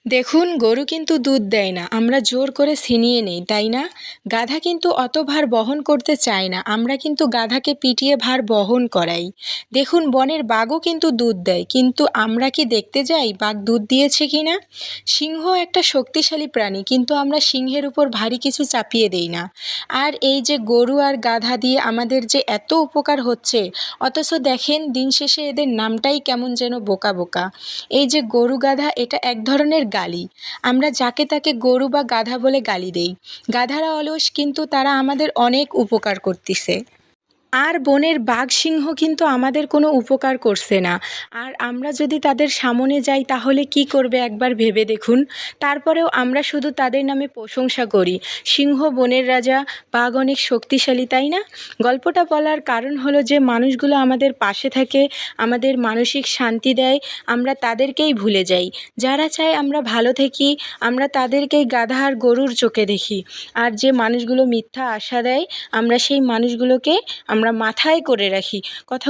দেখুন, গরু কিন্তু দুধ দেয় না, আমরা জোর করে ছিনিয়ে নেই, তাই না? গাধা কিন্তু অত ভার বহন করতে চায় না, আমরা কিন্তু গাধাকে পিটিয়ে ভার বহন করাই। দেখুন, বনের বাঘও কিন্তু দুধ দেয়, কিন্তু আমরা কি দেখতে যাই বাঘ দুধ দিয়েছে কিনা? সিংহ একটা শক্তিশালী প্রাণী, কিন্তু আমরা সিংহের উপর ভারী কিছু চাপিয়ে দেই না। আর এই যে গরু আর গাধা দিয়ে আমাদের যে এত উপকার হচ্ছে, অথচ দেখেন দিন শেষে এদের নামটাই কেমন যেন বোকা বোকা। এই যে গরু গাধা, এটা এক ধরনের গালি। আমরা যাকে তাকে গরু বা গাধা বলে গালি দেই। গাধারা অলস, কিন্তু তারা আমাদের অনেক উপকার করতিছে। আর বনের বাঘ সিংহ কিন্তু আমাদের কোনো উপকার করছে না। আর আমরা যদি তাদের সামনে যাই তাহলে কি করবে একবার ভেবে দেখুন। তারপরেও আমরা শুধু তাদের নামে প্রশংসা করি। সিংহ বনের রাজা, বাঘ অনেক শক্তিশালী, তাই না? গল্পটা বলার কারণ হলো যে মানুষগুলো আমাদের পাশে থাকে, আমাদের মানসিক শান্তি দেয়, আমরা তাদেরকেই ভুলে যাই। যারা চায় আমরা ভালো থাকি, আমরা তাদেরকেই গাধা আর গরুর চোখে দেখি। আর যে মানুষগুলো মিথ্যা আশা দেয়, আমরা সেই মানুষগুলোকে আমরা মাথায় করে রাখি। কথাগুলো